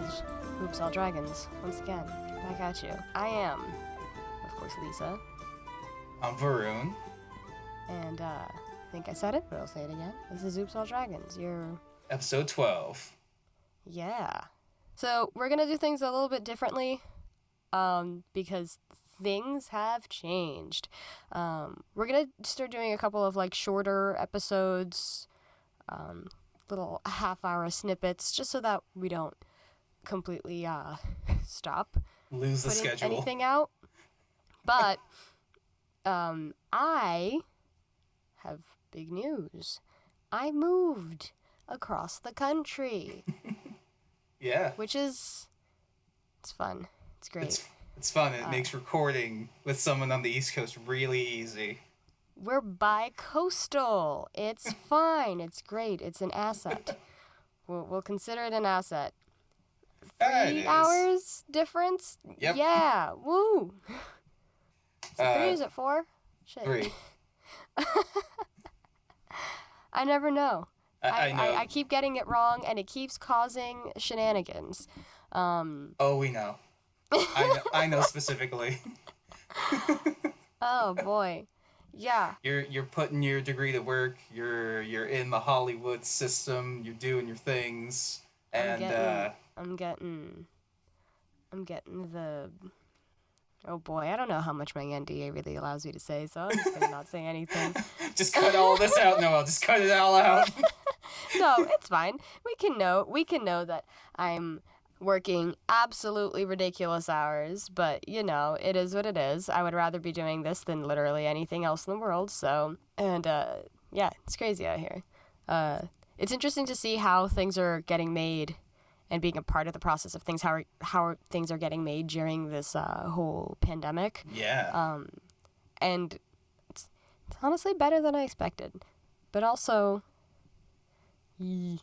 old Oops All Dragons, once again, back at you. I am, of course, Lisa. I'm Varun. And, I think I said it, but I'll say it again. This is Oops All Dragons, your... Episode 12. Yeah. So, we're gonna do things a little bit differently, because things have changed. We're gonna start doing a couple of, shorter episodes, little half-hour snippets, just so that we don't completely stop Lose the putting schedule. anything out. But I have big news. I moved across the country. Yeah. Which is it's fun. It's great. It's fun. It makes recording with someone on the East Coast really easy. We're bi-coastal. It's fine. It's great. It's an asset. We'll consider it an asset. 3 hours difference? Yep. Yeah. Woo. Is it 3? Is it 4? Shit. 3. I never know. I know. I keep getting it wrong, and it keeps causing shenanigans. Oh, we know. I know specifically. Oh boy. Yeah. You're putting your degree to work. You're in the Hollywood system. You're doing your things, and I'm getting the. Oh boy, I don't know how much my NDA really allows me to say, so I'm just gonna not say anything. Just cut all this out, Noel. Just cut it all out. No, it's fine. We can know that I'm working absolutely ridiculous hours, but it is what it is. I would rather be doing this than literally anything else in the world. So, and yeah, it's crazy out here. It's interesting to see how things are getting made and being a part of the process of things, how things are getting made during this whole pandemic. Yeah. And it's honestly better than I expected, but also, yikes.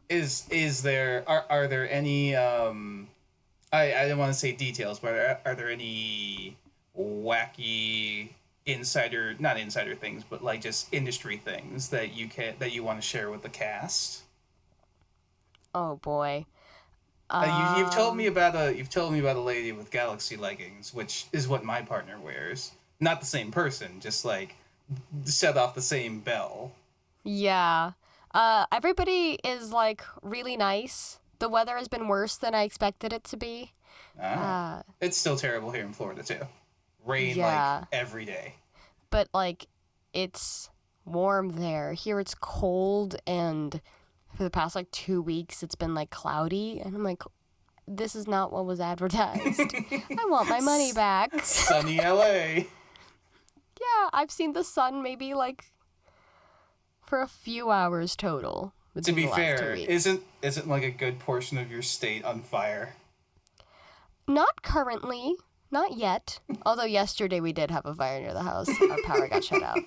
Is there are there any I don't want to say details, but are there any wacky not insider things, but just industry things that you want to share with the cast? Oh boy. You've told me about a lady with galaxy leggings, which is what my partner wears. Not the same person, just set off the same bell. Yeah. Everybody is really nice. The weather has been worse than I expected it to be. It's still terrible here in Florida too. Rain every day. But it's warm there. Here it's cold, and for the past 2 weeks it's been cloudy, and I'm this is not what was advertised. I want my money back. Sunny LA. Yeah, I've seen the sun maybe for a few hours total. To be fair, isn't a good portion of your state on fire? Not currently. Not yet. Although yesterday we did have a fire near the house. Our power got shut out.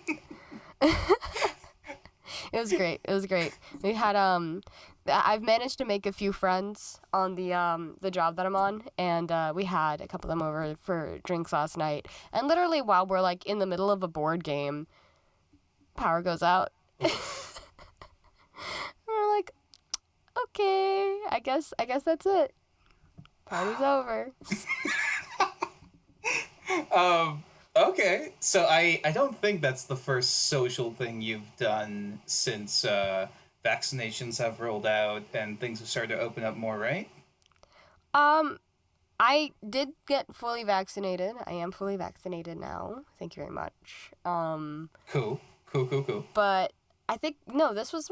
It was great. We had I've managed to make a few friends on the job that I'm on, and we had a couple of them over for drinks last night. And literally while we're in the middle of a board game, power goes out. We're okay, I guess that's it. Party's over. Okay. So I don't think that's the first social thing you've done since vaccinations have rolled out and things have started to open up more, right? I did get fully vaccinated. I am fully vaccinated now. Thank you very much. Cool. But I think this was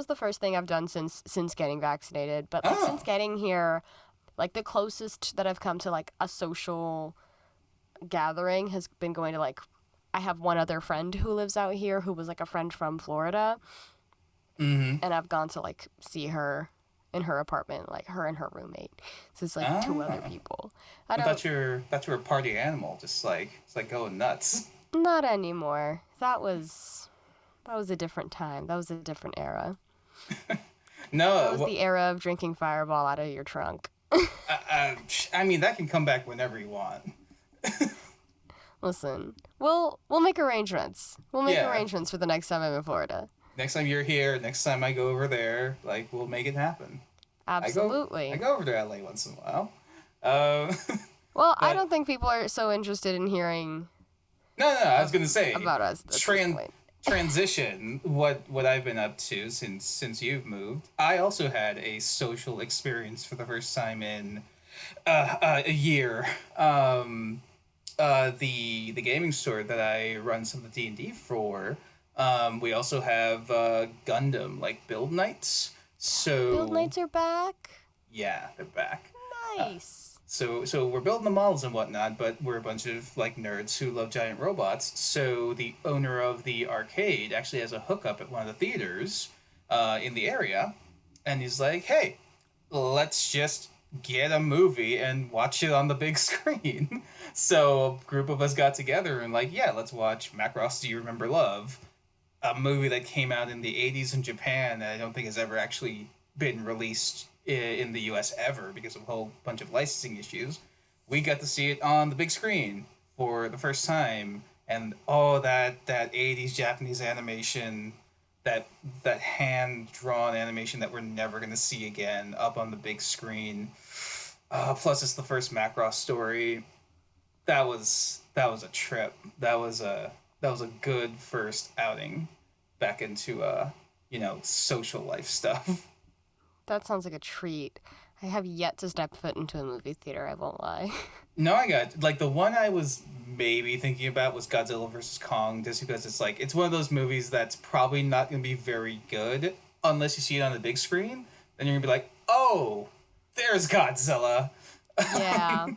the first thing I've done since getting vaccinated. But since getting here, the closest that I've come to a social gathering has been going to I have one other friend who lives out here who was a friend from Florida. Mm-hmm. And I've gone to in her apartment, her and her roommate. So it's 2 other people. I thought you were a party animal, just it's going nuts. Not anymore. That was a different time. That was a different era. No, that was the era of drinking Fireball out of your trunk. I mean, that can come back whenever you want. Listen, we'll make arrangements. We'll make arrangements for the next time I'm in Florida. Next time you're here, next time I go over there, like we'll make it happen. I Absolutely. go over to LA once in a while. Um, Well, I but don't think people are so interested in hearing no, I was gonna say about us at this tran- point. transition. What I've been up to since you've moved. I also had a social experience for the first time in a year. The gaming store that I run some of the D&D for, we also have Gundam like build nights. Build So nights are back. yeah, they're back. Nice. So we're building the models and whatnot, but we're a bunch of like nerds who love giant robots. So the owner of the arcade actually has a hookup at one of the theaters in the area, and he's like, "Hey, let's just get a movie and watch it on the big screen." So a group of us got together and like, yeah, let's watch Macross Do You Remember Love, a movie that came out in the 80s in Japan that I don't think has ever actually been released in the US ever because of a whole bunch of licensing issues. We got to see it on the big screen for the first time, and oh, that 80s Japanese animation, that hand drawn animation that we're never gonna see again up on the big screen. Plus, it's the first Macross story. That was a trip. That was a good first outing back into social life stuff. That sounds like a treat. I have yet to step foot into a movie theater, I won't lie. No, I got like the one I was maybe thinking about was Godzilla versus Kong, just because it's one of those movies that's probably not gonna be very good unless you see it on the big screen. Then you're gonna be like, oh, there's Godzilla. Yeah.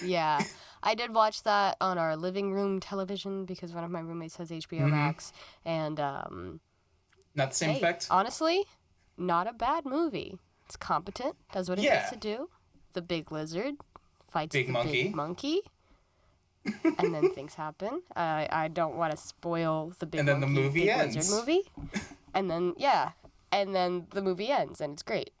Yeah. I did watch that on our living room television because one of my roommates has HBO Max. And, Not the same hey, effect. honestly, not a bad movie. It's competent, does what it Yeah. needs to do. The big lizard fights Big the monkey. big monkey. And then things happen. I don't want to spoil the big And then the monkey, movie big ends. lizard movie. And then, yeah. And then the movie ends, and it's great.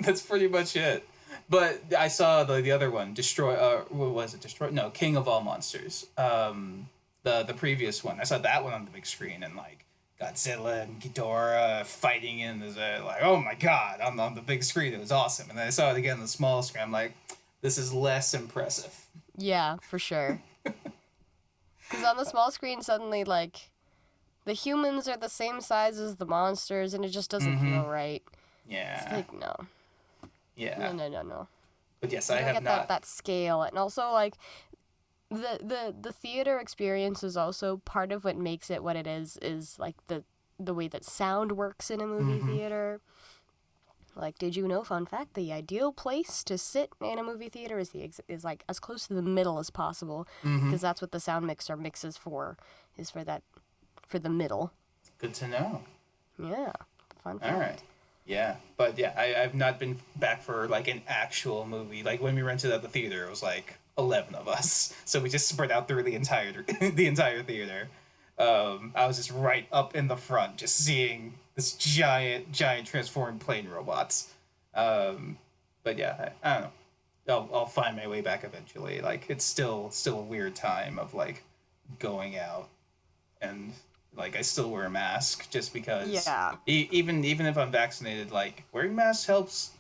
That's pretty much it. But I saw the other one, Destroy. What was it? Destroy? No, King of All Monsters. The previous one. I saw that one on the big screen, and like Godzilla and Ghidorah fighting in the like, oh my god, on the big screen, it was awesome. And then I saw it again on the small screen. I'm like, this is less impressive. Yeah, for sure. Because on the small screen, suddenly, like, the humans are the same size as the monsters, and it just doesn't feel right. It's Yeah, like, no. yeah. No. But yes, You I don't have get not. that scale. And also, like, the theater experience is also part of what makes it what it is like, the way that sound works in a movie theater. Like, did you know, fun fact, the ideal place to sit in a movie theater is like as close to the middle as possible, because that's what the sound mixer mixes for, is for the middle. Good to know. Yeah, fun fact. All right. Yeah, but yeah, I've not been back for like an actual movie. Like when we rented at the theater, it was like 11 of us, so we just spread out through the entire the entire theater. I was just right up in the front, just seeing this giant transforming plane robots. But yeah, I don't know. I'll find my way back eventually. Like it's still a weird time of like going out, and like I still wear a mask just because. Yeah. Even if I'm vaccinated, like wearing masks helps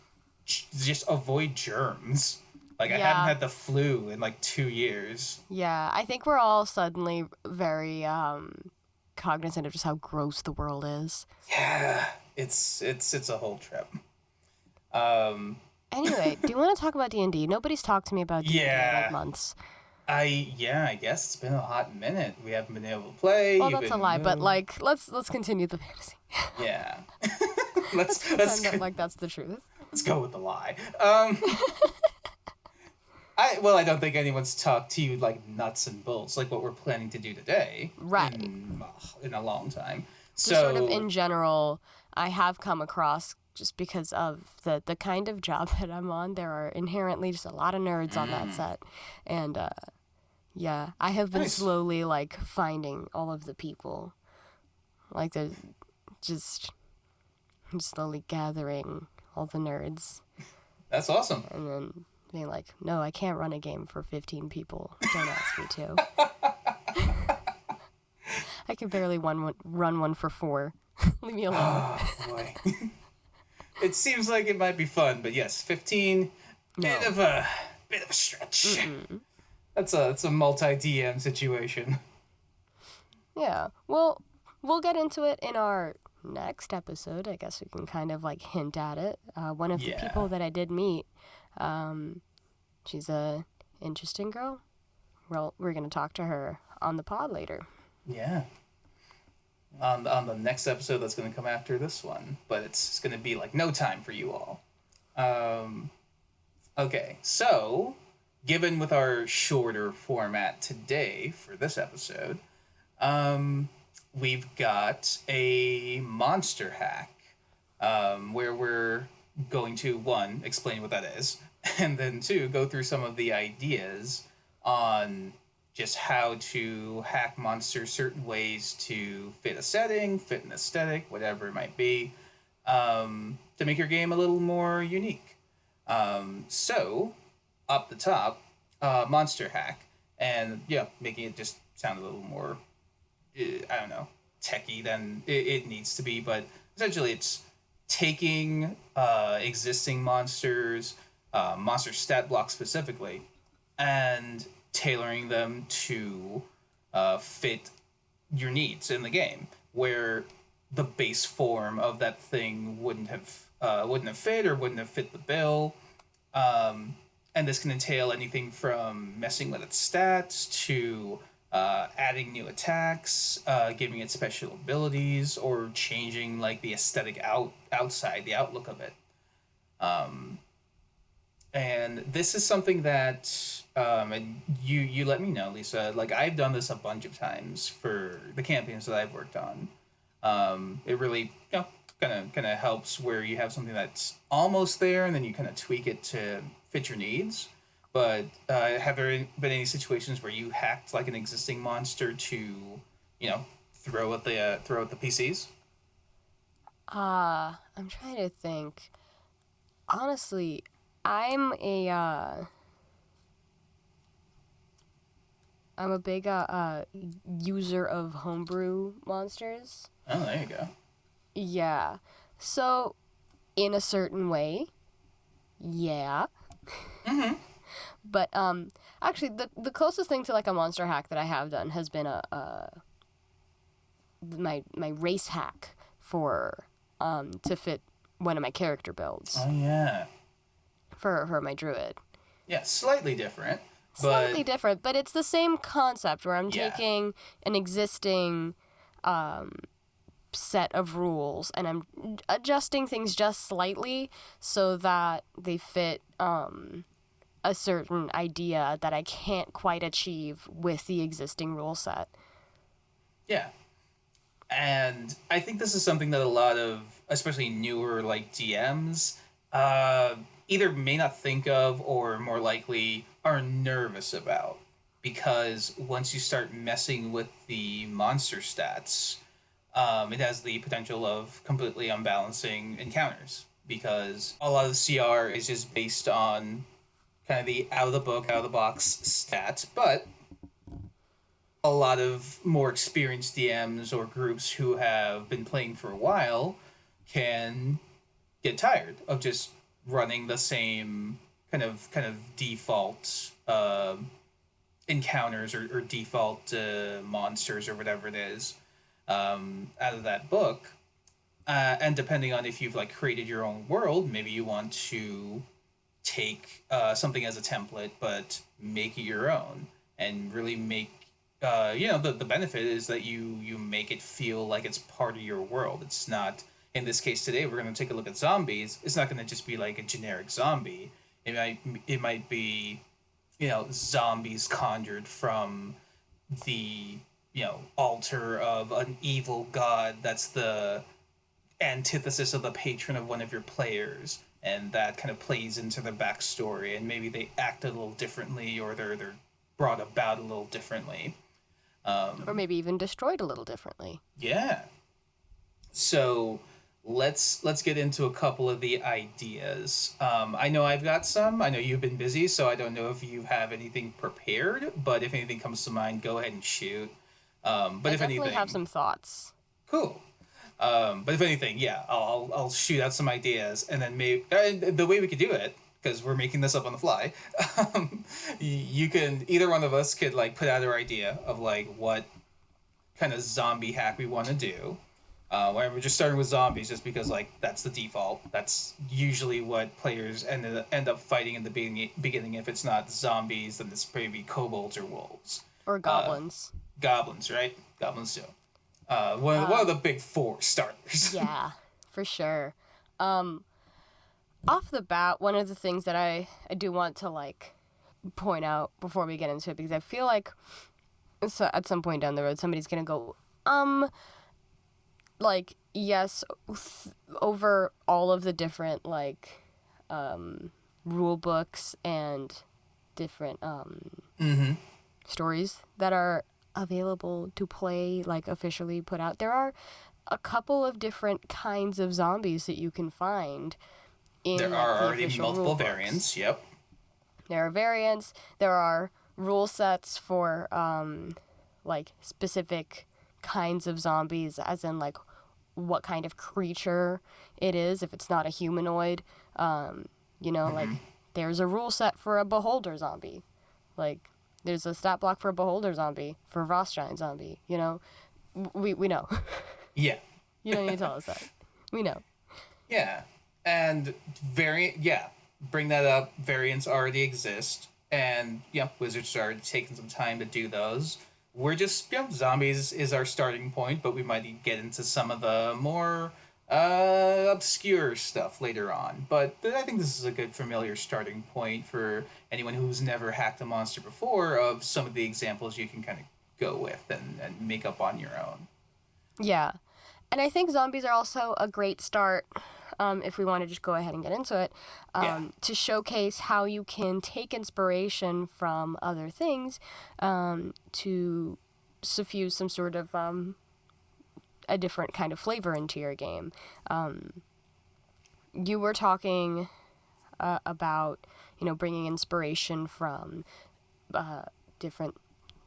just avoid germs. Like I haven't Yeah. had the flu in like 2 years. Yeah, I think we're all suddenly very cognizant of just how gross the world is. Yeah, it's a whole trip. Um, Anyway, do you want to talk about D&D? Nobody's talked to me about D&D in Yeah. like months. I guess it's been a hot minute. We haven't been able to play. Well, You've that's a been lie, but moved. like let's continue the fantasy. Yeah. let's Pretend that, like that's the truth. let's go with the lie. I don't think anyone's talked to you like nuts and bolts like what we're planning to do today. Right. In a long time. Just So sort of in general, I have come across, just because of the kind of job that I'm on, there are inherently just a lot of nerds on that set. And yeah, I have been Nice. slowly like finding all of the people. Like there's just I'm slowly gathering all the nerds that's awesome. and then being like, no, I can't run a game for 15 people. Don't ask me to. I can barely run one for 4. Leave me alone. Oh, boy. It seems like it might be fun, but yes, 15, No. bit of a stretch. That's a multi-DM situation. Yeah. Well, we'll get into it in our next episode. I guess we can kind of like hint at it. One of the people that I did meet, she's a interesting girl. Well, we're going to talk to her on the pod later. Yeah. On the next episode that's going to come after this one, but it's going to be like no time for you all. Okay, so given with our shorter format today for this episode, we've got a monster hack where we're going to, 1, explain what that is, and then 2, go through some of the ideas on just how to hack monsters certain ways to fit a setting, fit an aesthetic, whatever it might be, to make your game a little more unique. So, up the top, monster hack, and yeah, making it just sound a little more, I don't know, techie than it needs to be, but essentially it's taking existing monsters, monster stat blocks specifically, and tailoring them to fit your needs in the game, where the base form of that thing wouldn't have fit or wouldn't have fit the bill. And this can entail anything from messing with its stats to adding new attacks, giving it special abilities, or changing like the aesthetic outside the outlook of it. And this is something that, and you let me know, Lisa. Like I've done this a bunch of times for the campaigns that I've worked on. It really, kind of helps where you have something that's almost there, and then you kind of tweak it to fit your needs. But have there been any situations where you hacked like an existing monster to, throw at the PCs? I'm trying to think. Honestly, I'm a big user of homebrew monsters. Oh, there you go. Yeah. So, in a certain way, yeah. Mm-hmm. But actually, the closest thing to like a monster hack that I have done has been my race hack for to fit one of my character builds. Oh yeah. For my druid. Yeah, slightly different. Slightly different, but it's the same concept where I'm taking an existing set of rules and I'm adjusting things just slightly so that they fit a certain idea that I can't quite achieve with the existing rule set. Yeah. And I think this is something that a lot of, especially newer like DMs, either may not think of or more likely are nervous about. Because once you start messing with the monster stats, it has the potential of completely unbalancing encounters. Because a lot of the CR is just based on kind of the out-of-the-box stats, but a lot of more experienced DMs or groups who have been playing for a while can get tired of just running the same kind of default encounters or default monsters or whatever it is out of that book. And depending on if you've like created your own world, maybe you want to take something as a template but make it your own and really make the benefit is that you make it feel like it's part of your world. It's not, in this case today we're going to take a look at zombies. It's not going to just be like a generic zombie. It might be zombies conjured from the altar of an evil god that's the antithesis of the patron of one of your players, and that kind of plays into the backstory, and maybe they act a little differently or they're brought about a little differently. Or maybe even destroyed a little differently. Yeah. So let's get into a couple of the ideas. I know I've got some. I know you've been busy, so I don't know if you have anything prepared, but if anything comes to mind, go ahead and shoot. But I if definitely have anything, some thoughts. cool. But if anything, yeah, I'll shoot out some ideas, and then maybe the way we could do it, because we're making this up on the fly. You can, either one of us could like put out our idea of like what kind of zombie hack we want to do. Where we're just starting with zombies, just because like that's the default. That's usually what players end up fighting in the beginning. If it's not zombies, then it's maybe kobolds or wolves. Or goblins. Goblins, right? Goblins too. One of the big four starters. Yeah, for sure. Off the bat, one of the things that I do want to like point out before we get into it, because I feel like so at some point down the road somebody's gonna go, like, yes, over all of the different like rule books and different stories that are available to play, like officially put out, there are a couple of different kinds of zombies that you can find in There like, are the already official multiple rule books. variants. Yep. There are variants. There are rule sets for like specific kinds of zombies, as in like what kind of creature it is. If it's not a humanoid, like there's a rule set for a beholder zombie. Like there's a stat block for a beholder zombie, for a Voss giant zombie. We know. Yeah. You don't need to tell us that. We know. Yeah. And variant, yeah, bring that up. Variants already exist, and yeah, Wizards started taking some time to do those. We're just, zombies is our starting point, but we might get into some of the more obscure stuff later on. But I think this is a good familiar starting point for anyone who's never hacked a monster before, of some of the examples you can kind of go with and make up on your own. Yeah. And I think zombies are also a great start, if we want to just go ahead and get into it, to showcase how you can take inspiration from other things to suffuse some sort of a different kind of flavor into your game. You were talking about, bringing inspiration from different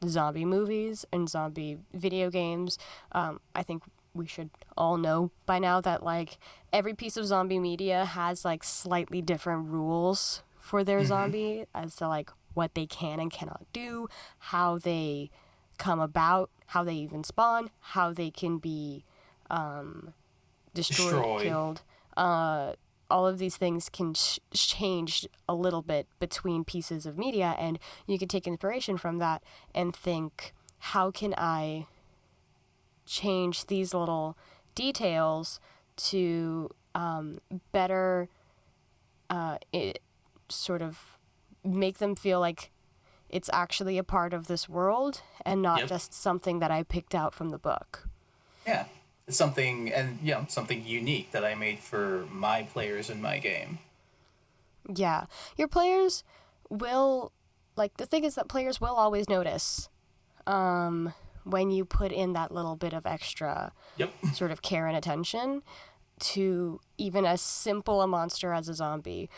zombie movies and zombie video games. I think we should all know by now that like every piece of zombie media has like slightly different rules for their zombie, as to like what they can and cannot do, how they come about, how they even spawn, how they can be destroyed, killed. All of these things can change a little bit between pieces of media, and you can take inspiration from that and think, how can I change these little details to better sort of make them feel like it's actually a part of this world and not just something that I picked out from the book. Yeah. It's something, and something unique that I made for my players in my game. Yeah. Your players will, like, the thing is that players will always notice when you put in that little bit of extra sort of care and attention to even as simple a monster as a zombie.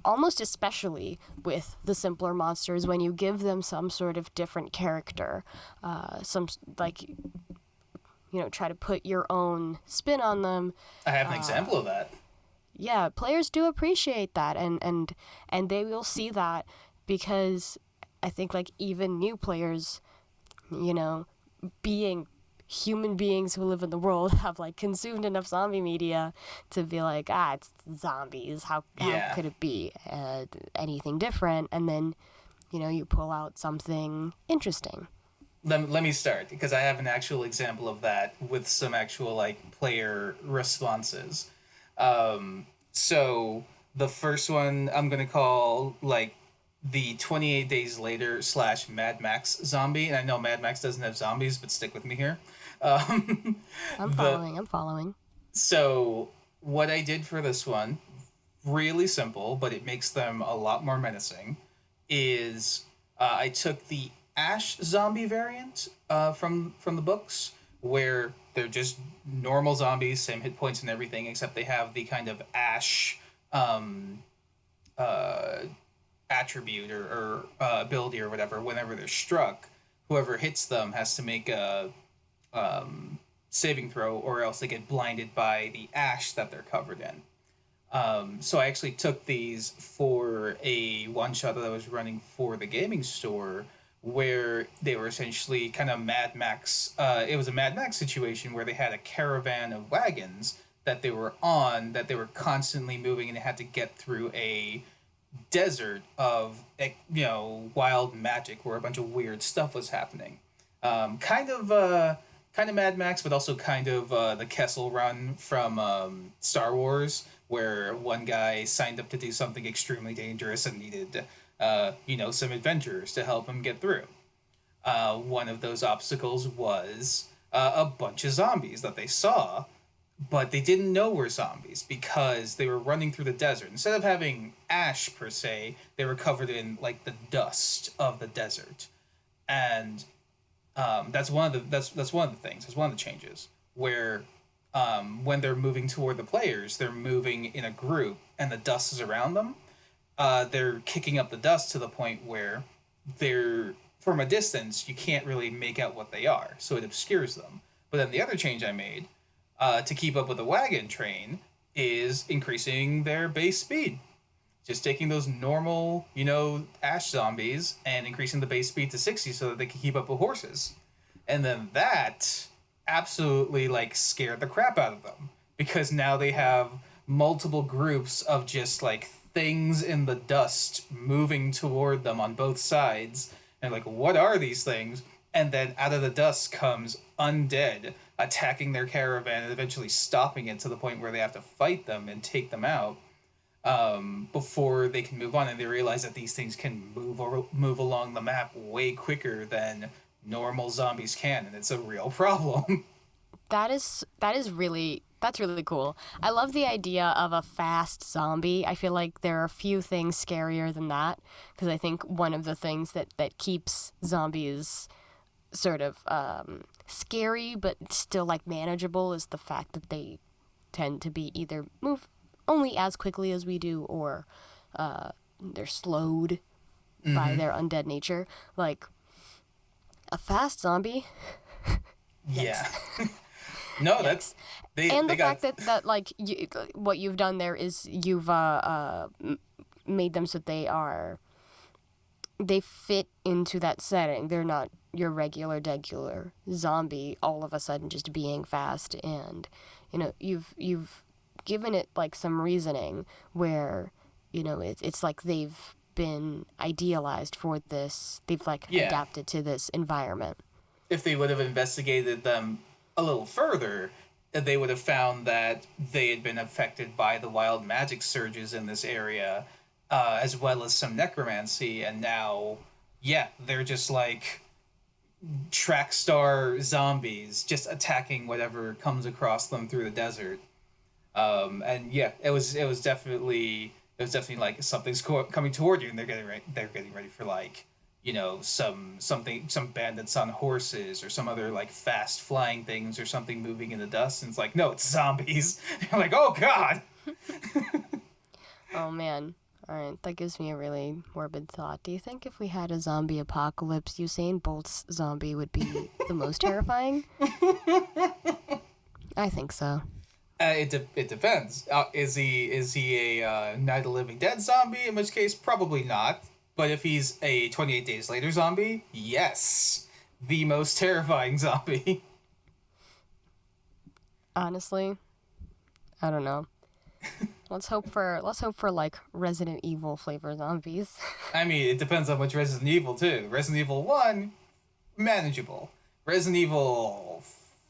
Almost especially with the simpler monsters, when you give them some sort of different character, try to put your own spin on them. I have an example of that. Yeah, players do appreciate that, and they will see that, because I think like even new players, being human beings who live in the world, have like consumed enough zombie media to be like, it's zombies. How could it be anything different? And then, you pull out something interesting. Let me start, because I have an actual example of that with some actual like player responses. So the first one I'm gonna call like the 28 Days Later / Mad Max zombie, and I know Mad Max doesn't have zombies, but stick with me here. I'm following. So what I did for this one, really simple, but it makes them a lot more menacing, is I took the Ash zombie variant from the books, where they're just normal zombies, same hit points and everything, except they have the kind of Ash attribute or ability or whatever whenever they're struck, whoever hits them has to make a saving throw, or else they get blinded by the ash that they're covered in. So I actually took these for a one shot that I was running for the gaming store, where they were essentially kind of Mad Max. It was a Mad Max situation where they had a caravan of wagons that they were on, that they were constantly moving, and they had to get through a desert of wild magic where a bunch of weird stuff was happening. Kind of Mad Max, but also kind of the Kessel Run from Star Wars, where one guy signed up to do something extremely dangerous and needed some adventurers to help him get through. One of those obstacles was a bunch of zombies that they saw, but they didn't know were zombies because they were running through the desert. Instead of having ash per se, they were covered in like the dust of the desert, and that's one of the that's one of the things. That's one of the changes where when they're moving toward the players, they're moving in a group, and the dust is around them. They're kicking up the dust to the point where they're from a distance you can't really make out what they are, so it obscures them. But then the other change I made to keep up with the wagon train is increasing their base speed. Just taking those normal, ash zombies and increasing the base speed to 60 so that they can keep up with horses. And then that absolutely like scared the crap out of them, because now they have multiple groups of just like things in the dust moving toward them on both sides. And like, what are these things? And then out of the dust comes undead attacking their caravan and eventually stopping it to the point where they have to fight them and take them out before they can move on. And they realize that these things can move along the map way quicker than normal zombies can, and it's a real problem. That's really cool. I love the idea of a fast zombie. I feel like there are a few things scarier than that, because I think one of the things that keeps zombies sort of scary but still like manageable is the fact that they tend to be either move only as quickly as we do, or they're slowed by their undead nature. Like a fast zombie. Yeah. No, that's and the fact that like what you've done there is you've made them so they fit into that setting. They're not your regular degular zombie all of a sudden just being fast, and you've given it like some reasoning where it's like they've been idealized for this. They've like adapted to this environment. If they would have investigated them a little further, they would have found that they had been affected by the wild magic surges in this area, as well as some necromancy, and now, they're just like track star zombies, just attacking whatever comes across them through the desert. It was definitely like something's coming toward you, and they're getting ready for like some bandits on horses or some other like fast flying things or something moving in the dust, and it's like, no, it's zombies. You're like, oh god. Oh man. All right, that gives me a really morbid thought. Do you think if we had a zombie apocalypse, Usain Bolt's zombie would be the most terrifying? I think so. It depends. Is he a Night of the Living Dead zombie? In which case, probably not. But if he's a 28 Days Later zombie, yes, the most terrifying zombie. Honestly, I don't know. Let's hope for like Resident Evil flavor zombies. I mean, it depends on which Resident Evil too. Resident Evil 1, manageable. Resident Evil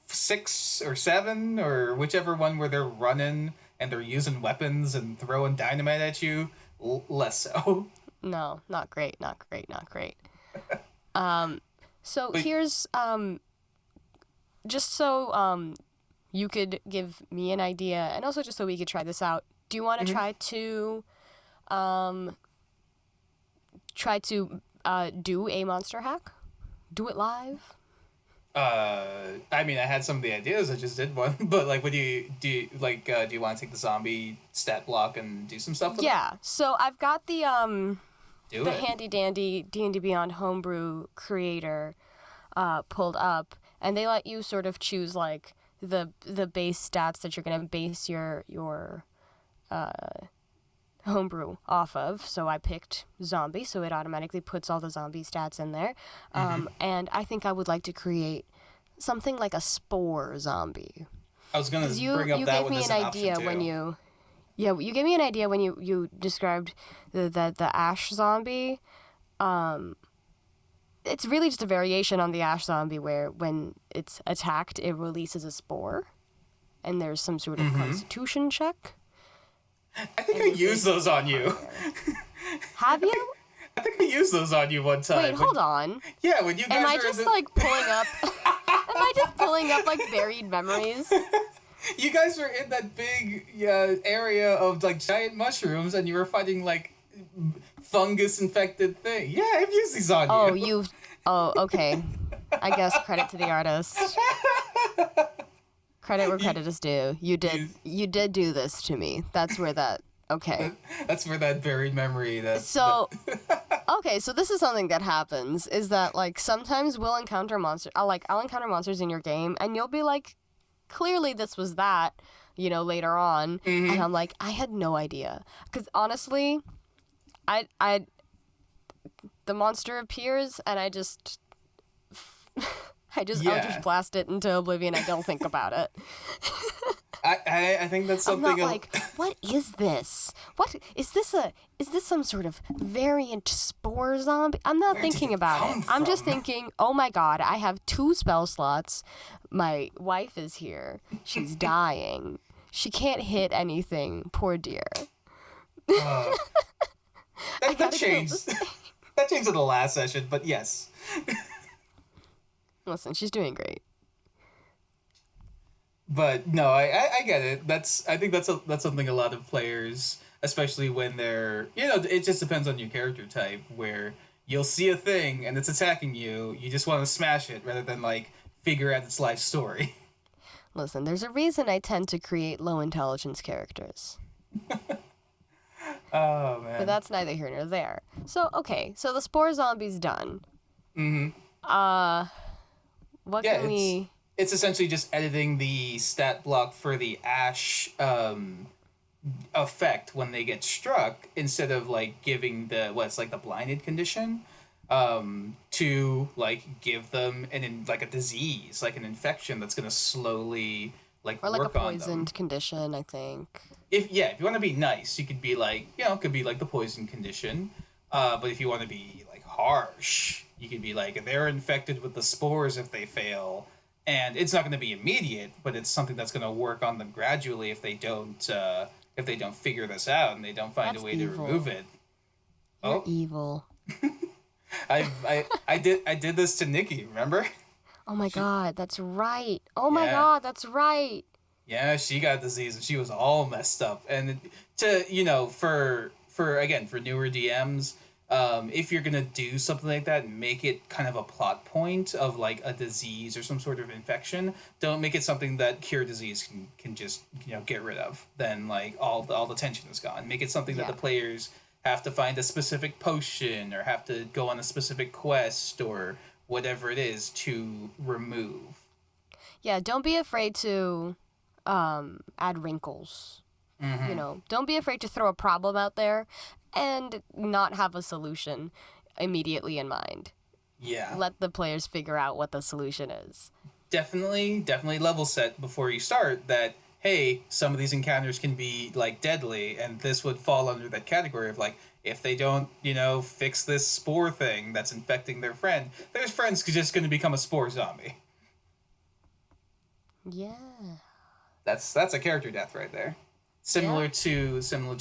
6 or 7 or whichever one where they're running and they're using weapons and throwing dynamite at you, less so. No, not great. So here's just so you could give me an idea, and also just so we could try this out. Do you want to try to do a monster hack? Do it live? I mean, I had some of the ideas. I just did one, but like, what do you like? Do you want to take the zombie stat block and do some stuff with it? So I've got the Do it. handy dandy D&D Beyond homebrew creator. pulled up, and they let you sort of choose like the base stats that you're gonna base your homebrew off of. So I picked zombie, so it automatically puts all the zombie stats in there. And I think I would like to create something like a spore zombie. I was gonna You bring up you that gave one me as an an idea option when too. you gave me an idea when you described the ash zombie. It's really just a variation on the ash zombie where when it's attacked, it releases a spore, and there's some sort of constitution check. I think I And you're used those on basically you. Have you? I think I used those on you one time. Wait, hold on. Yeah, when you guys Am I were just in the, like pulling up? Am I just pulling up like buried memories? you guys were in that big area of like giant mushrooms, and you were fighting like fungus infected thing. Yeah, I've used these on Oh, you. Oh, okay. I guess credit to the artist. Credit where credit is due. You did do this to me. That's where that. Okay. That's where that buried memory. So, okay, so this is something that happens. Is that like sometimes we'll encounter monsters. I'll encounter monsters in your game, and you'll be like, clearly this was that. Later on, and I'm like, I had no idea. Because honestly, the monster appears, and I just Eldritch blast it into oblivion. I don't think about it. I think that's I'm something. not like, what is this? What is this? Is this some sort of variant spore zombie? I'm not thinking about it. I'm just thinking, oh my god, I have 2 spell slots. My wife is here. She's dying. She can't hit anything. Poor dear. That changed. That changed in the last session, but yes. Listen, she's doing great. But no, I get it. I think that's something a lot of players, especially when they're it just depends on your character type, where you'll see a thing and it's attacking you, you just want to smash it rather than like figure out its life story. Listen, there's a reason I tend to create low intelligence characters. Oh man. But that's neither here nor there. So okay, so the spore zombie's done. What can we? It's essentially just editing the stat block for the ash effect when they get struck, instead of like giving the the blinded condition, to like give them like a disease, like an infection that's gonna slowly like Or like work a on them. poisoned condition, I think. If you want to be nice, you could be like it could be like the poison condition. But if you want to be like harsh, you could be like they're infected with the spores if they fail, and it's not going to be immediate, but it's something that's going to work on them gradually if they don't figure this out and they don't find That's a way evil. to remove it. You're evil. I did this to Nikki, remember? Oh my god, that's right. Oh my Yeah. god, that's right. Yeah, she got disease and she was all messed up. And for newer DMs, if you're gonna do something like that, make it kind of a plot point of like a disease or some sort of infection. Don't make it something that cure disease can just get rid of. Then like all the tension is gone. Make it something that Yeah. the players have to find a specific potion or have to go on a specific quest or whatever it is to remove. Yeah, don't be afraid to add wrinkles. Don't be afraid to throw a problem out there and not have a solution immediately in mind. Yeah. Let the players figure out what the solution is. Definitely level set before you start that, hey, some of these encounters can be like deadly, and this would fall under that category of like, if they don't fix this spore thing that's infecting their friend, their friend's just going to become a spore zombie. Yeah. That's a character death right there. Similar to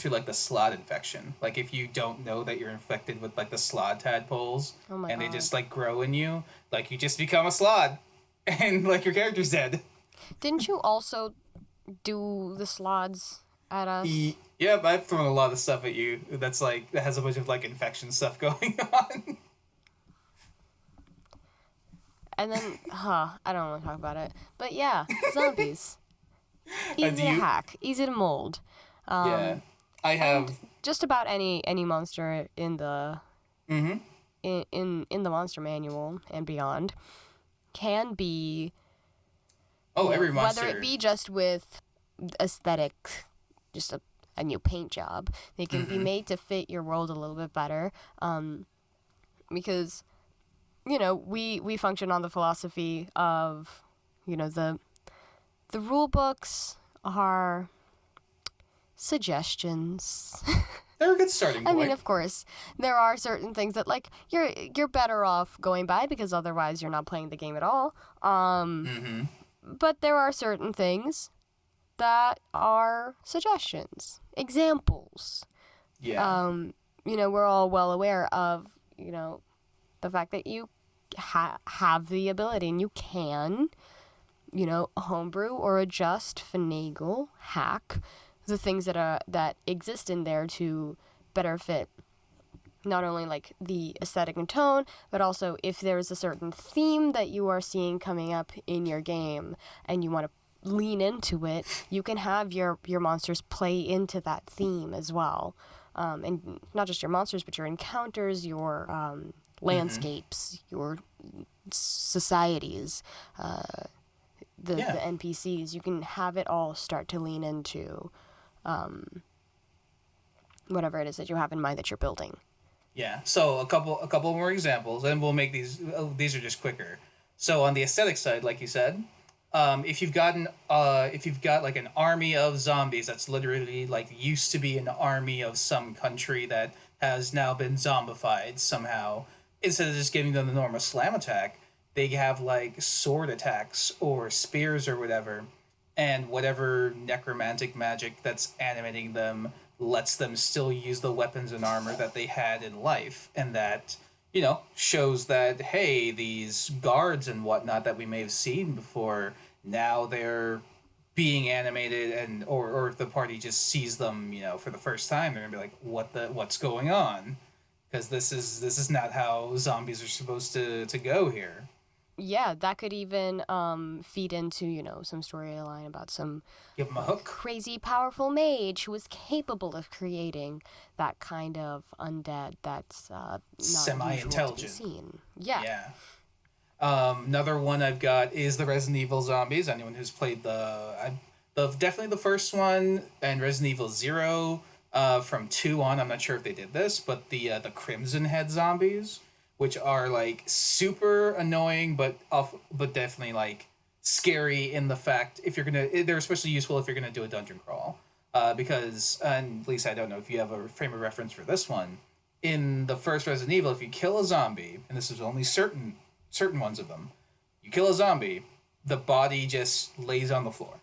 like the slot infection. Like if you don't know that you're infected with like the slot tadpoles, Oh my and they God. just like grow in you, like you just become a slot and like your character's dead. Didn't you also do the slods at us? Yep, I've thrown a lot of stuff at you that has a bunch of like infection stuff going on. And then, I don't want to talk about it. But yeah, zombies. Easy to hack, easy to mold. Yeah, I have Just about any monster in the in the monster manual and beyond. can be, Oh, every whether monster. it be just with aesthetic, just a new paint job, they can be made to fit your world a little bit better. Because, we function on the philosophy of, the rule books are suggestions. They're a good starting point. I mean, of course, there are certain things that like you're better off going by because otherwise you're not playing the game at all. But there are certain things that are suggestions, examples. Yeah. We're all well aware of, the fact that you have the ability and you can, homebrew or adjust, finagle, hack the things that exist in there to better fit not only like the aesthetic and tone, but also if there's a certain theme that you are seeing coming up in your game and you want to lean into it, you can have your monsters play into that theme as well. And not just your monsters, but your encounters, your landscapes, your societies, the NPCs. You can have it all start to lean into whatever it is that you have in mind that you're building. Yeah. So a couple more examples, and we'll make these. These are just quicker. So on the aesthetic side, like you said, if you've got like an army of zombies that's literally like used to be an army of some country that has now been zombified somehow, instead of just giving them the normal slam attack, they have like sword attacks or spears or whatever, and whatever necromantic magic that's animating them lets them still use the weapons and armor that they had in life, and that shows that, hey, these guards and whatnot that we may have seen before, now they're being animated, and or if the party just sees them for the first time, they're gonna be like, what's going on, because this is not how zombies are supposed to go here. Yeah, that could even feed into, some storyline about some Give them a hook. Crazy powerful mage who was capable of creating that kind of undead that's not semi-intelligent. Seen. Yeah. Yeah. Another one I've got is the Resident Evil zombies. Anyone who's played definitely the first one and Resident Evil 0 from 2 on, I'm not sure if they did this, but the Crimson Head zombies, which are like super annoying, but definitely like scary in the fact they're especially useful if you're gonna do a dungeon crawl, because, and at least I don't know if you have a frame of reference for this one. In the first Resident Evil, if you kill a zombie, and this is only certain ones of them, you kill a zombie, the body just lays on the floor,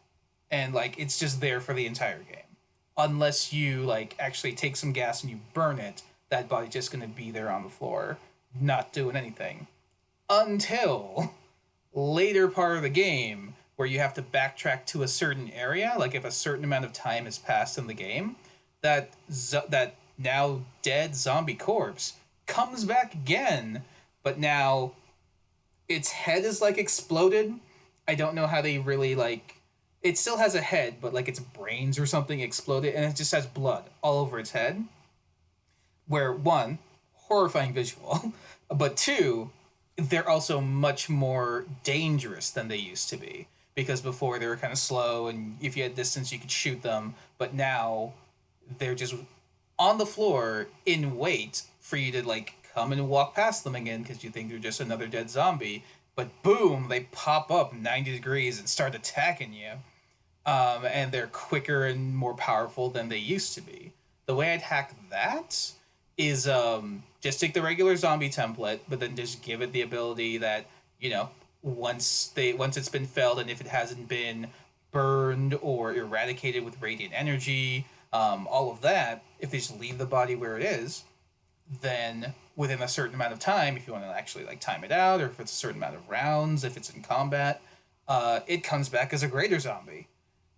and like it's just there for the entire game, unless you like actually take some gas and you burn it. That body's just gonna be there on the floor, not doing anything, until later part of the game where you have to backtrack to a certain area. Like if a certain amount of time has passed in the game, that now dead zombie corpse comes back again, but now its head is like exploded. I don't know how they really like. It still has a head, but like its brains or something exploded, and it just has blood all over its head. Where one, horrifying visual, but two, they're also much more dangerous than they used to be, because before they were kind of slow and if you had distance you could shoot them, but now they're just on the floor in wait for you to like come and walk past them again because you think they're just another dead zombie, but boom, they pop up 90 degrees and start attacking you. And they're quicker and more powerful than they used to be. The way I'd hack that is just take the regular zombie template, but then just give it the ability that, once it's been felled, and if it hasn't been burned or eradicated with radiant energy, all of that, if they just leave the body where it is, then within a certain amount of time, if you want to actually like time it out, or if it's a certain amount of rounds, if it's in combat, it comes back as a greater zombie.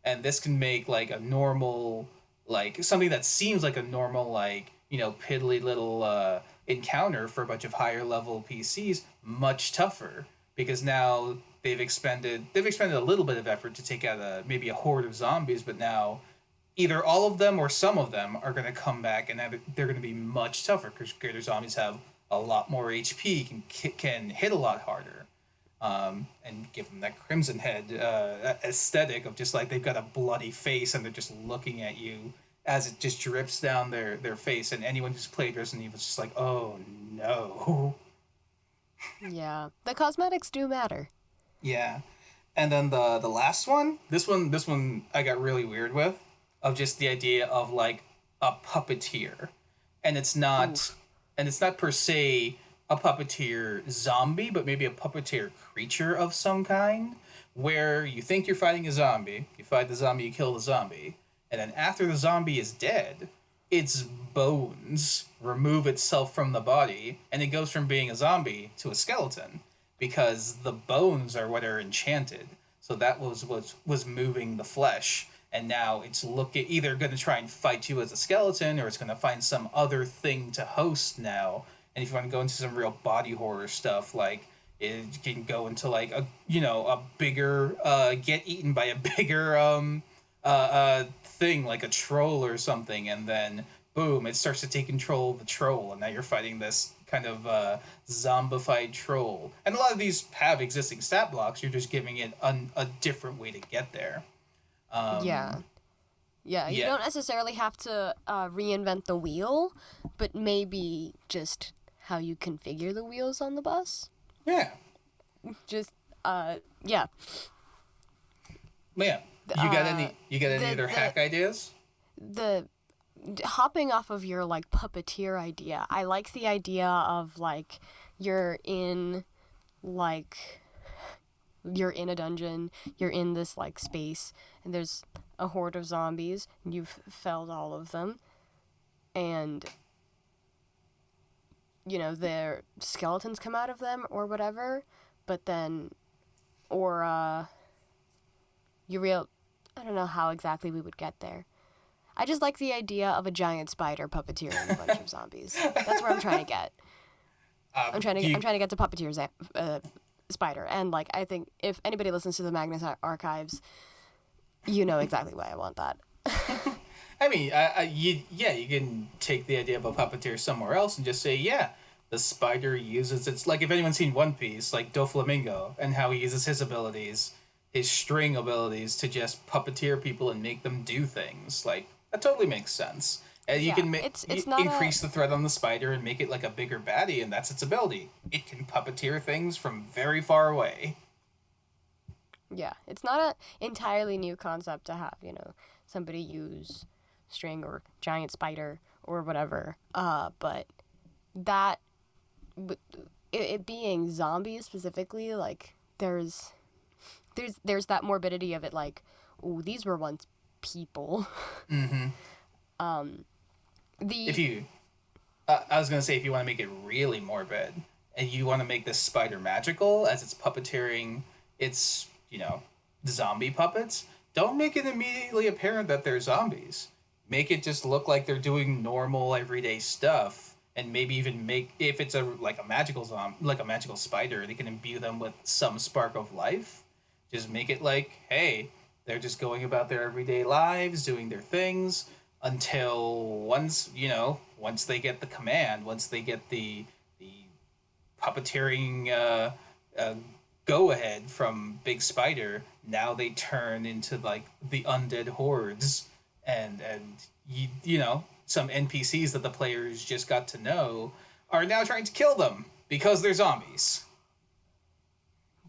And this can make like a normal, like something that seems like a normal, like, piddly little encounter for a bunch of higher level PCs much tougher, because now they've expended a little bit of effort to take out maybe a horde of zombies, but now either all of them or some of them are going to come back, and they're going to be much tougher because greater zombies have a lot more HP, can hit a lot harder. and give them that Crimson Head aesthetic of just like they've got a bloody face and they're just looking at you as it just drips down their face. And anyone who's played Resident Evil is just like, oh no. Yeah, the cosmetics do matter. Yeah. And then the last one, this one I got really weird with, of just the idea of like a puppeteer. And it's not Oof. and it's not per se a puppeteer zombie, but maybe a puppeteer creature of some kind, where you think you're fighting a zombie, you fight the zombie, you kill the zombie, and then after the zombie is dead, its bones remove itself from the body, and it goes from being a zombie to a skeleton because the bones are what are enchanted. So that was what was moving the flesh, and now it's either going to try and fight you as a skeleton, or it's going to find some other thing to host now. And if you want to go into some real body horror stuff, like it can go into like a bigger get eaten by a bigger thing like a troll or something, and then boom, it starts to take control of the troll, and now you're fighting this kind of zombified troll. And a lot of these have existing stat blocks. You're just giving it a different way to get there. Yeah. Yeah, you Yeah. don't necessarily have to reinvent the wheel, but maybe just how you configure the wheels on the bus. Yeah. Just, yeah. But yeah. You got any other hack ideas? The hopping off of your like puppeteer idea, I like the idea of like you're in a dungeon, you're in this like space, and there's a horde of zombies, and you've felled all of them, and their skeletons come out of them or whatever, but then I don't know how exactly we would get there. I just like the idea of a giant spider puppeteering a bunch of zombies. That's where I'm trying to get. I'm trying to get to puppeteer spider, and like I think if anybody listens to the Magnus Archives, you know exactly why I want that. I mean, you can take the idea of a puppeteer somewhere else and just say, yeah, the spider uses its, like if anyone's seen One Piece, like Doflamingo, and how he uses his abilities, his string abilities, to just puppeteer people and make them do things. Like that totally makes sense. And you Yeah, can it's not increase the threat on the spider and make it like a bigger baddie, and that's its ability. It can puppeteer things from very far away. Yeah, it's not a entirely new concept to have, somebody use string or giant spider or whatever. But that, it being zombies specifically, like there's that morbidity of it, like, oh, these were once people. Mm-hmm. If you, I was gonna say, if you want to make it really morbid and you want to make this spider magical as it's puppeteering its, zombie puppets, don't make it immediately apparent that they're zombies. Make it just look like they're doing normal everyday stuff, and maybe even make, if it's a magical like a magical spider, they can imbue them with some spark of life. Just make it like, hey, they're just going about their everyday lives, doing their things, until once they get the command, once they get the puppeteering go ahead from Big Spider, now they turn into like the undead hordes, and some NPCs that the players just got to know are now trying to kill them because they're zombies.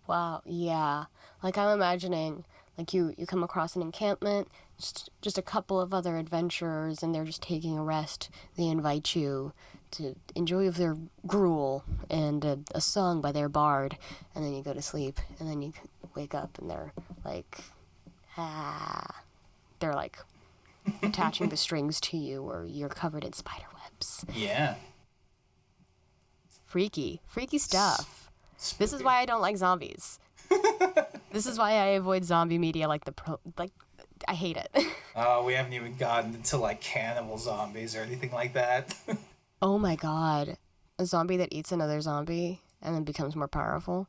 Wow, yeah. Like I'm imagining, like you come across an encampment, just a couple of other adventurers, and they're just taking a rest. They invite you to enjoy their gruel and a song by their bard, and then you go to sleep, and then you wake up, and they're like, they're like attaching the strings to you, or you're covered in spider webs. Yeah. Freaky stuff. This is why I don't like zombies. This is why I avoid zombie media like I hate it. We haven't even gotten into like cannibal zombies or anything like that. Oh my god. A zombie that eats another zombie and then becomes more powerful.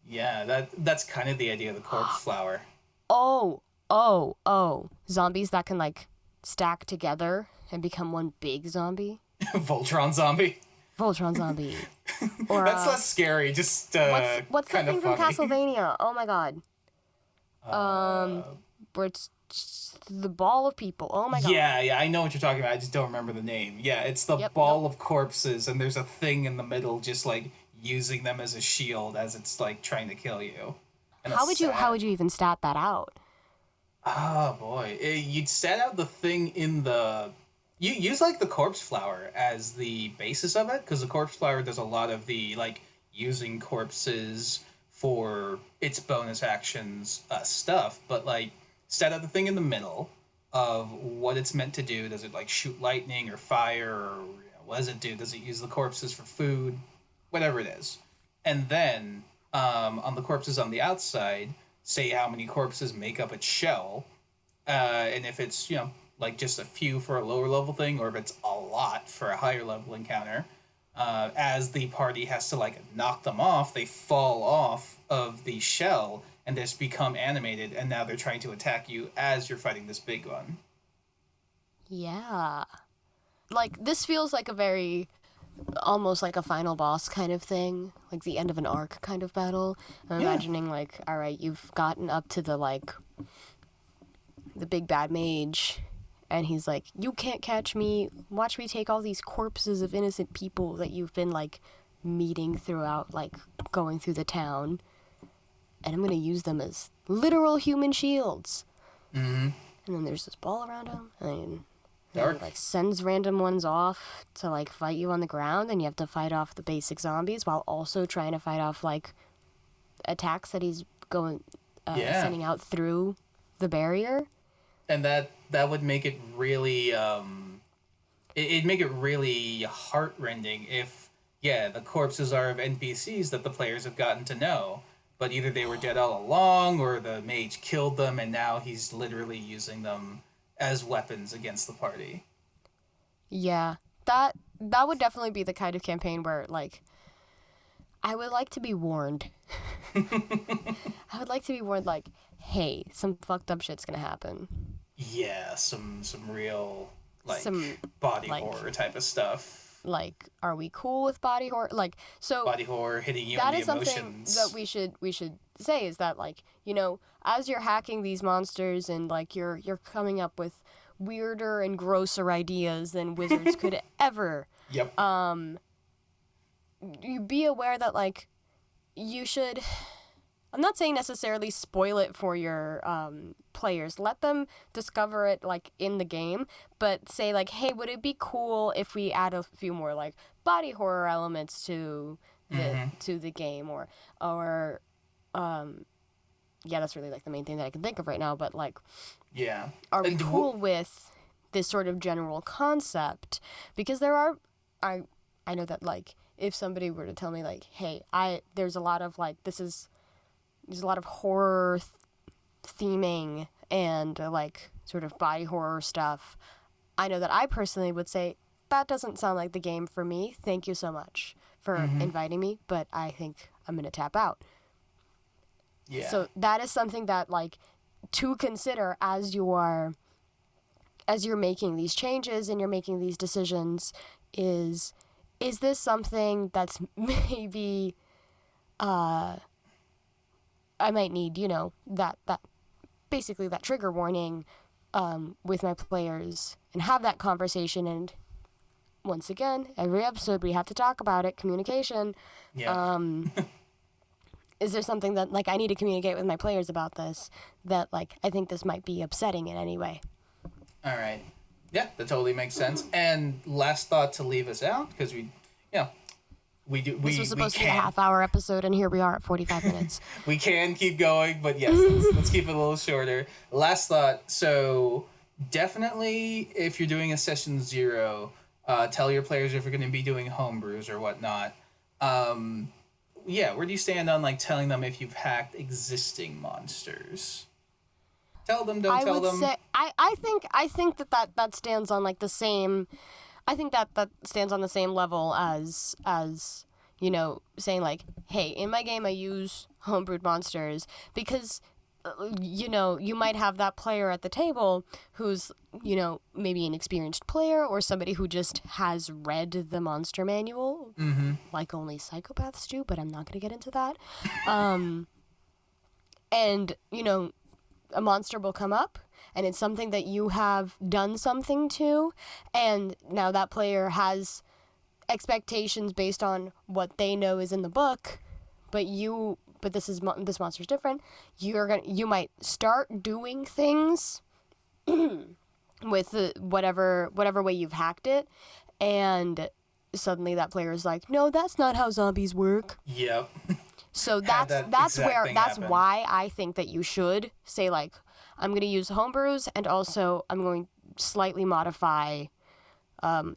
Yeah, that's kind of the idea of the corpse flower. Oh. Zombies that can like stack together and become one big zombie. Voltron zombie. Voltron zombie. Or That's less scary, just what's the kind of thing from funny. Castlevania? Oh my god. Where it's just the ball of people. Oh my god. Yeah, I know what you're talking about. I just don't remember the name. Yeah, it's the Yep. ball of corpses, and there's a thing in the middle, just like using them as a shield as it's like trying to kill you. And How it's would sad. you even stat that out? Oh boy, you'd set out the thing in the. You use like the corpse flower as the basis of it, because the corpse flower does a lot of the like using corpses for its bonus actions stuff. But like set out the thing in the middle of what it's meant to do. Does it like shoot lightning or fire, or what does it do? Does it use the corpses for food? Whatever it is, and then on the corpses on the outside, say how many corpses make up its shell, and if it's like just a few for a lower level thing, or if it's a lot for a higher level encounter. As the party has to like knock them off, they fall off of the shell and just become animated, and now they're trying to attack you as you're fighting this big one. Yeah. Like, this feels like a very, almost like a final boss kind of thing. Like the end of an arc kind of battle. I'm Yeah. imagining, like, alright, you've gotten up to the, like, the big bad mage. And he's like, you can't catch me. Watch me take all these corpses of innocent people that you've been, like, meeting throughout, like, going through the town. And I'm gonna use them as literal human shields. Mm-hmm. And then there's this ball around him. And Dark. he, like, sends random ones off to, like, fight you on the ground. And you have to fight off the basic zombies while also trying to fight off, like, attacks that he's sending out through the barrier. And that would make it really it'd make it really heartrending if the corpses are of NPCs that the players have gotten to know, but either they were dead all along or the mage killed them and now he's literally using them as weapons against the party. Yeah, that would definitely be the kind of campaign where, like, I would like to be warned. I would like to be warned, like, hey, some fucked up shit's gonna happen. Yeah, some real like Some, body like- horror type of stuff. Like, are we cool with body horror? Like, so Body horror hitting you that in is the something emotions. that we should say is that, like, as you're hacking these monsters and, like, you're coming up with weirder and grosser ideas than wizards could ever. Yep. You be aware that, like, you should. I'm not saying necessarily spoil it for your players. Let them discover it, like, in the game, but say, like, hey, would it be cool if we add a few more, like, body horror elements to the game, or that's really, like, the main thing that I can think of right now. But, like, Yeah. are we And cool with this sort of general concept? Because there are, I know that, like, if somebody were to tell me, like, hey, there's a lot of, like, there's a lot of horror theming and like sort of body horror stuff, I know that I personally would say that doesn't sound like the game for me. Thank you so much for inviting me, but I think I'm gonna tap out. Yeah. So that is something that, like, to consider as you're making these changes and you're making these decisions. Is this something that's maybe I might need, that basically that trigger warning with my players and have that conversation. And once again, every episode we have to talk about it, communication. Yeah. Is there something that, like, I need to communicate with my players about this, that, like, I think this might be upsetting in any way? All right. Yeah, that totally makes sense. And last thought to leave us out, because This was supposed to be a half-hour episode, and here we are at 45 minutes. We can keep going, but yes, let's keep it a little shorter. Last thought. So definitely, if you're doing a session 0, tell your players if you're going to be doing homebrews or whatnot. Where do you stand on, like, telling them if you've hacked existing monsters? Tell them, don't tell them. Say, I think that stands on, like, the same. I think that stands on the same level as saying, like, hey, in my game I use homebrewed monsters, because you might have that player at the table who's, maybe an experienced player or somebody who just has read the monster manual, like only psychopaths do, but I'm not going to get into that. And, a monster will come up, and it's something that you have done something to, and now that player has expectations based on what they know is in the book, but this monster's different. You might start doing things with whatever way you've hacked it, and suddenly that player is like, no, that's not how zombies work. Yep. So that's why I think that you should say, like, I'm going to use homebrews, and also I'm going to slightly modify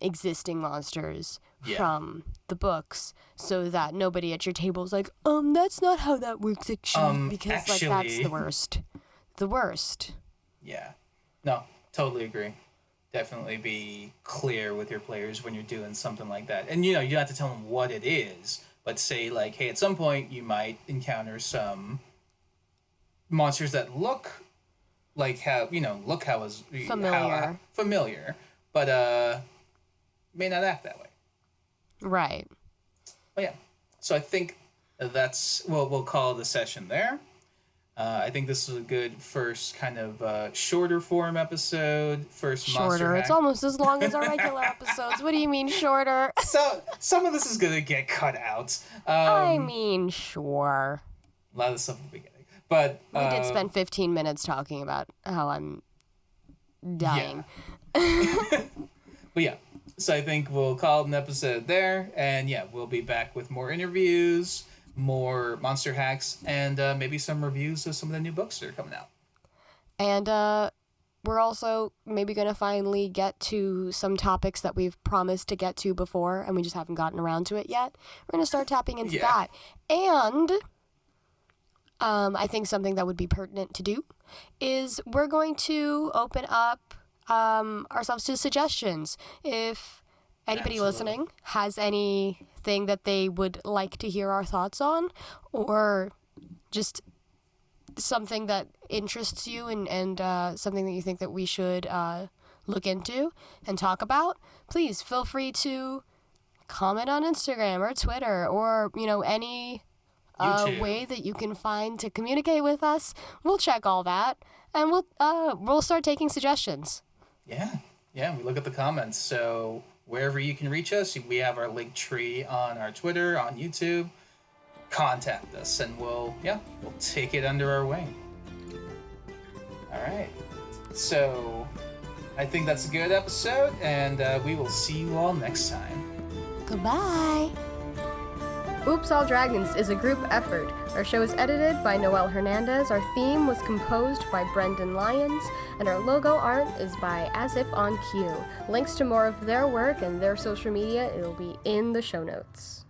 existing monsters from the books, so that nobody at your table is like, that's not how that works actually, because actually, that's the worst. Yeah. No, totally agree. Definitely be clear with your players when you're doing something like that. And, you don't have to tell them what it is, but say, like, hey, at some point you might encounter some monsters that look like familiar, but may not act that way. Right. But yeah, so I think we'll call the session there. I think this was a good first kind of shorter form episode. Shorter. Monster hack. It's almost as long as our regular episodes. What do you mean shorter? So some of this is gonna get cut out. I mean, sure. A lot of stuff at the beginning, but we did spend 15 minutes talking about how I'm dying. Yeah. But yeah, so I think we'll call it an episode there, and yeah, we'll be back with more interviews, more monster hacks, and maybe some reviews of some of the new books that are coming out. And we're also maybe going to finally get to some topics that we've promised to get to before, and we just haven't gotten around to it yet. We're going to start tapping into that. And I think something that would be pertinent to do is we're going to open up ourselves to suggestions. If anybody listening has anything that they would like to hear our thoughts on, or just something that interests you and something that you think that we should look into and talk about, please feel free to comment on Instagram or Twitter or any way that you can find to communicate with us. We'll check all that, and we'll start taking suggestions. Yeah, we look at the comments. So wherever you can reach us, we have our link tree on our Twitter, on YouTube. Contact us, and we'll take it under our wing. All right. So I think that's a good episode, and we will see you all next time. Goodbye. Oops All Dragons is a group effort. Our show is edited by Noel Hernandez, our theme was composed by Brendan Lyons, and our logo art is by Azif On Q. Links to more of their work and their social media will be in the show notes.